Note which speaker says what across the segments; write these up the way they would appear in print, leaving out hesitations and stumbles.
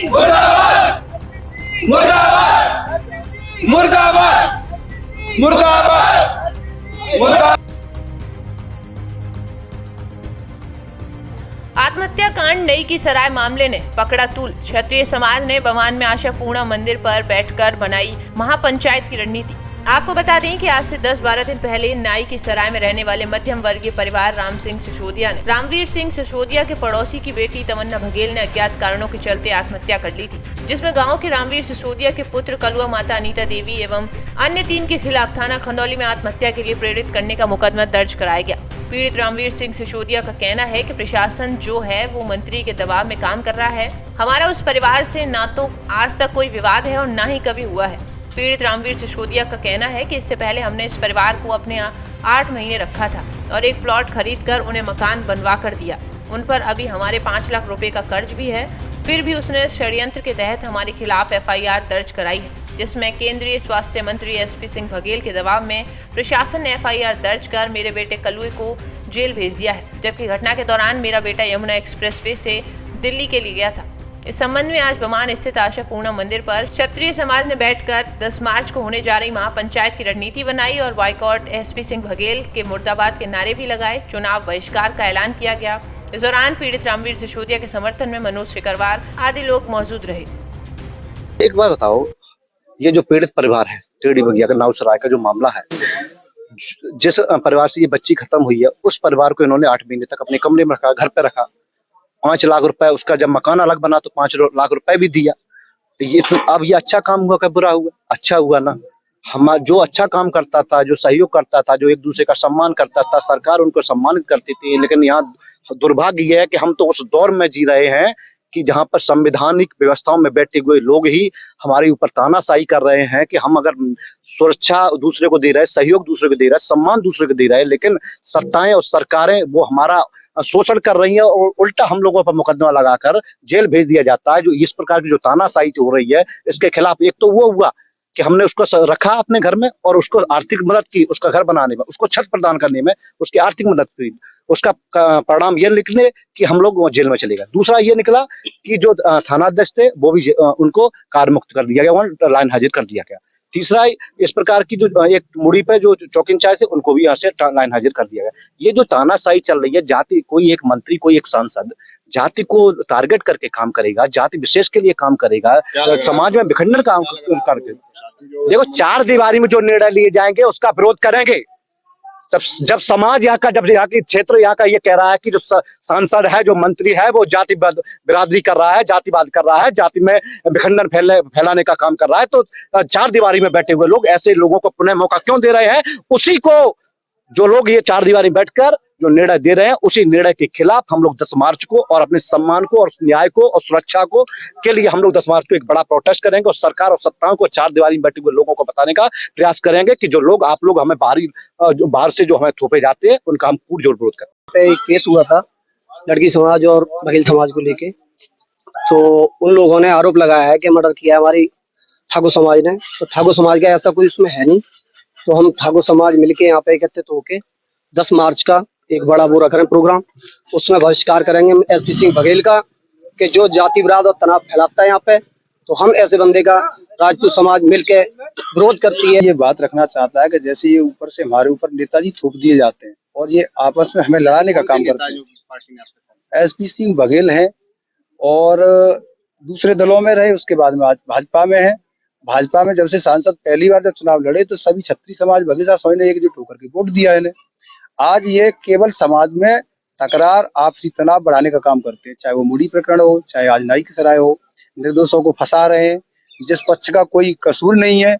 Speaker 1: मुर्दाबाद मुर्दाबाद मुर्दाबाद मुर्दाबाद मुर्दाबाद।
Speaker 2: आत्महत्या कांड नई की सराय मामले ने पकड़ा तूल। क्षत्रिय समाज ने बमान में आशा पूर्णा मंदिर पर बैठकर बनाई महापंचायत की रणनीति। आपको बता दें कि आज से 10-12 दिन पहले नाई की सराय में रहने वाले मध्यम वर्गीय परिवार राम सिंह सिसोदिया ने रामवीर सिंह सिसोदिया के पड़ोसी की बेटी तमन्ना बघेल ने अज्ञात कारणों के चलते आत्महत्या कर ली थी, जिसमें गांव के रामवीर सिसोदिया के पुत्र कलुआ माता अनीता देवी एवं अन्य 3 के खिलाफ थाना खंदौली में आत्महत्या के लिए प्रेरित करने का मुकदमा दर्ज कराया गया। पीड़ित रामवीर सिंह सिसोदिया का कहना है कि प्रशासन जो है वो मंत्री के दबाव में काम कर रहा है। हमारा उस परिवार से ना तो आज तक कोई विवाद है और ना ही कभी हुआ है। पीड़ित रामवीर सिसोदिया का कहना है कि इससे पहले हमने इस परिवार को अपने 8 महीने रखा था और एक प्लॉट खरीद कर उन्हें मकान बनवा कर दिया। उन पर अभी हमारे 5 लाख रुपए का कर्ज भी है। फिर भी उसने षड्यंत्र के तहत हमारे खिलाफ FIR दर्ज कराई है, जिसमें केंद्रीय स्वास्थ्य मंत्री SP सिंह बघेल के दबाव में प्रशासन ने FIR दर्ज कर मेरे बेटे कलुए को जेल भेज दिया है, जबकि घटना के दौरान मेरा बेटा यमुना एक्सप्रेसवे से दिल्ली के लिए गया था। इस संबंध में आज बमान स्थित आशा पूर्णा मंदिर पर क्षत्रिय समाज ने बैठकर 10 मार्च को होने जा रही महापंचायत की रणनीति बनाई और बाइकॉट SP सिंह बघेल के मुर्दाबाद के नारे भी लगाए। चुनाव बहिष्कार का ऐलान किया गया। इस दौरान पीड़ित रामवीर सिसोदिया के समर्थन में मनोज सिकरवार आदि लोग मौजूद रहे।
Speaker 3: एक बात बताओ, ये जो पीड़ित परिवार है टेढ़ी बगिया का नावसराय का जो मामला है, जिस परिवार से ये बच्ची खत्म हुई है, उस परिवार को इन्होंने 8 महीने तक अपने कमरे में रखा, घर पे रखा। 5 लाख रुपए, उसका जब मकान अलग बना तो 5 लाख रुपए भी दिया। तो ये अब ये अच्छा काम हुआ क्या बुरा हुआ? अच्छा हुआ ना। हम जो अच्छा काम करता था, जो सहयोग करता था, जो एक दूसरे का सम्मान करता था, सरकार उनको सम्मानित करती थी। लेकिन यहाँ दुर्भाग्य ये है कि हम तो उस दौर में जी रहे हैं कि जहाँ पर संवैधानिक व्यवस्थाओं में बैठे हुए लोग ही हमारे ऊपर तानाशाही कर रहे हैं कि हम अगर सुरक्षा दूसरे को दे रहे हैं, सहयोग दूसरे को दे रहे हैं, सम्मान दूसरे को दे रहे हैं, लेकिन सत्ताएं और सरकारें वो हमारा शोषण कर रही है और उल्टा हम लोगों पर मुकदमा लगाकर जेल भेज दिया जाता है। जो इस प्रकार की जो तानाशाही हो रही है, इसके खिलाफ एक तो वो हुआ कि हमने उसको रखा अपने घर में और उसको आर्थिक मदद की, उसका घर बनाने में, उसको छत प्रदान करने में उसकी आर्थिक मदद की। उसका परिणाम ये निकले कि हम लोग जेल में चले गए। दूसरा ये निकला कि जो थानाध्यक्ष थे वो भी उनको कार्य मुक्त कर दिया गया, वहाँ लाइन हाजिर कर दिया गया। तीसरा इस प्रकार की जो एक मुड़ी पे जो चौकी इंचार्ज थे उनको भी यहाँ से लाइन हाजिर कर दिया गया। ये जो तानाशाही चल रही है, जाति कोई एक मंत्री, कोई एक सांसद जाति को टारगेट करके काम करेगा, जाति विशेष के लिए काम करेगा, समाज में विखंडन काम करके। देखो, 4 दीवारी में जो निर्णय लिए जाएंगे उसका विरोध करेंगे। जब समाज यहाँ का, जब यहाँ की क्षेत्र यहाँ का ये कह रहा है कि जो सांसद है, जो मंत्री है, वो जाति बिरादरी कर रहा है, जातिवाद कर रहा है, जाति में विखंडन फैलाने का काम कर रहा है, तो 4 दीवारी में बैठे हुए लोग ऐसे लोगों को पुनः मौका क्यों दे रहे हैं? उसी को जो लोग ये 4 दीवारी बैठकर जो निर्णय दे रहे हैं, उसी निर्णय के खिलाफ हम लोग 10 मार्च को और अपने सम्मान को और न्याय को और सुरक्षा को के लिए हम लोग 10 मार्च को एक बड़ा प्रोटेस्ट करेंगे और सरकार और सत्ताओं को 4 दीवारी में बैठे हुए लोगों को बताने का प्रयास करेंगे कि जो लोग आप लोग हमें बाहर से जो हमें थोपे जाते हैं उनका हम पूर्ण जोड़ विरोध करें।
Speaker 4: एक केस हुआ था लड़की समाज और बघेल समाज को लेके, तो उन लोगों ने आरोप लगाया है कि मर्डर किया है हमारी ठाकुर समाज ने। तो ठाकुर समाज का ऐसा कोई उसमें है नहीं। तो हम ठाकुर समाज मिलके यहाँ पे एकत्रित होके 10 मार्च का एक बड़ा वो रख रहे हैं प्रोग्राम, उसमें बहिष्कार करेंगे SP सिंह बघेल का कि जो जाति विवाद और तनाव फैलाता है यहाँ पे। तो हम ऐसे बंदे का राजपूत समाज मिलके विरोध करती है।
Speaker 5: ये बात रखना चाहता है कि जैसे ये ऊपर से हमारे ऊपर नेताजी थोप दिए जाते हैं और ये आपस में हमें लड़ाने का काम करते हैं। SP सिंह बघेल हैं और दूसरे दलों में रहे, उसके बाद में आज भाजपा में है। भाजपा में जब से सांसद पहली बार जब चुनाव लड़े तो सभी क्षत्रिय समाज बघेल समाज ने एकजुट होकर के वोट दिया इन्हें। आज ये केवल समाज में तकरार, आपसी तनाव बढ़ाने का काम करते हैं, चाहे वो मुड़ी प्रकरण हो, चाहे आज नाई की सराय हो। निर्दोषों को फंसा रहे हैं, जिस पक्ष का कोई कसूर नहीं है।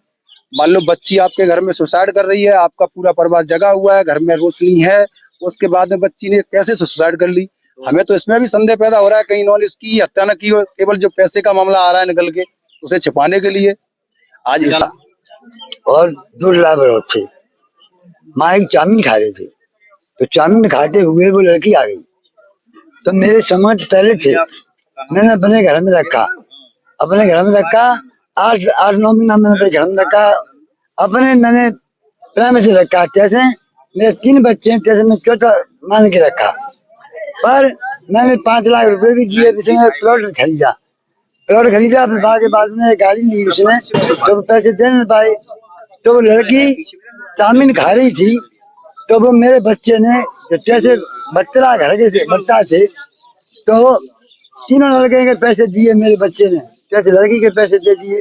Speaker 5: मान लो बच्ची आपके घर में सुसाइड कर रही है, आपका पूरा परिवार जगा हुआ है, घर में रोशनी है, उसके बाद में बच्ची ने कैसे सुसाइड कर ली? हमें तो इसमें भी संदेह पैदा हो रहा है कहीं इन्होंने इसकी हत्या न की हो, केवल जो पैसे का मामला आ रहा है निकल के उसे छिपाने के लिए। आज
Speaker 6: और दुर्लाभ थे, माँ एक चाउमीन खा रहे थे, तो चाउमीन खाते हुए वो लड़की आ गई। तो मेरे समझ पहले थे, मैंने अपने घर में रखा, 8-9 महीना मैंने अपने घर में रखा, मैंने प्रेम से रखा। कैसे? मेरे 3 बच्चे हैं, कैसे मैं चौथा मान के रखा। पर मैंने 5 लाख रुपए भी दिए, जिसमें प्लॉट खरीदा। प्लॉट खरीदा, फिर के बाद में गाड़ी ली उसने, तो पैसे दे नहीं पाए, तो वो लड़की चाउमीन खा रही थी, तो वो मेरे बच्चे ने जैसे बच्चा घर के बच्चा थे, तो तीनों लड़के के पैसे दिए मेरे बच्चे ने, जैसे लड़की के पैसे दे दिए,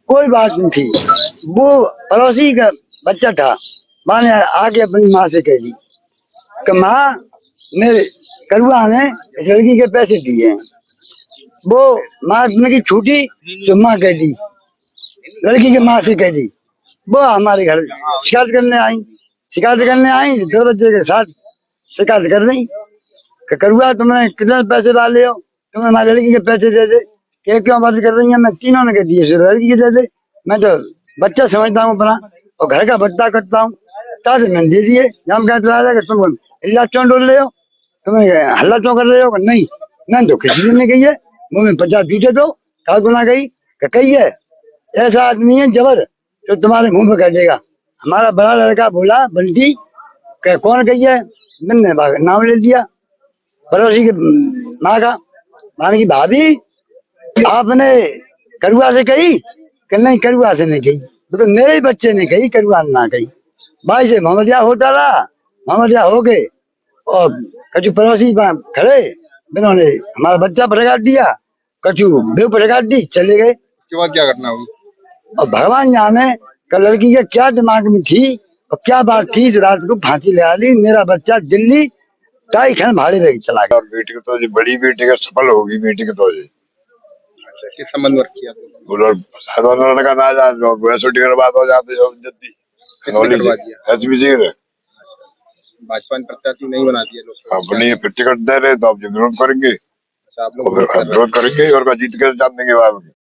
Speaker 6: कोई बात नहीं थी। वो पड़ोसी का बच्चा था, माँ ने आके अपनी माँ से कह दी कि माँ मेरे करुआ ने इस लड़की के पैसे दिए हैं। वो माँ की छूटी तो माँ कह दी, लड़की के माँ से कह दी, वो हमारे घर शिकायत करने आई 2 बच्चे के साथ शिकायत कर रही कि करुआ तुमने कितने पैसे डाले हो, तुम्हें हमारी लड़की के पैसे दे दे, कि क्यों बात कर रही है। मैं तीनों ने कह दिए सिर्फ लड़की के दे दे, मैं तो बच्चा समझता हूँ अपना और घर का बच्चा करता हूँ, ताकि मैंने दे दिए। हम कहते रहा कि तुम इल्ला क्यों डोल रहे हो, तुम्हें हल्ला क्यों कर रहे हो, नहीं मैंने तो किसी ने नहीं कही है, मुँह में 50 जूते दो, कहा गुना कही है। ऐसा आदमी है जबर जो तुम्हारे मुंह पे कह देगा। हमारा बड़ा लड़का बोला बंटी कि कौन कही है, मैंने नाम ले दिया पड़ोसी के माँ का, माँ की भाभी आपने करुआ से कही कि नहीं, करुआ से नहीं कही, तो मेरे ही बच्चे ने कही, करुआ ने ना कही। भाई से मोहम्मदिया होता रहा, मोहम्मदिया हो गए और कछु पड़ोसी खड़े, उन्होंने हमारा बच्चा प्रगाट दिया, कछु बेव प्रगाट दी, चले गए।
Speaker 1: उसके बाद क्या घटना हुई?
Speaker 6: और भगवान जाने कि लड़की के क्या दिमाग में थी और क्या बात थी, इस रात को फांसी लगा ली। मेरा बच्चा दिल्ली ढाई क्षण भाड़े में चला गया।
Speaker 7: और बेटी को तो जी बड़ी बेटी का सफल होगी, बेटी को तो जी
Speaker 1: अच्छा, किस संबंध में किया?
Speaker 7: लड़का ना जा वैसे बात हो जाती है जल्दी
Speaker 1: करवा दिया?
Speaker 7: एचबीसी ने
Speaker 1: भाजपा ने प्रत्याशी नहीं बना दिया लोग,
Speaker 7: अपनी टिकट दे रहे तो आप विरोध करेंगे,
Speaker 1: अच्छा आप लोग
Speaker 7: विरोध करेंगे और जीत के जान देंगे बाद में।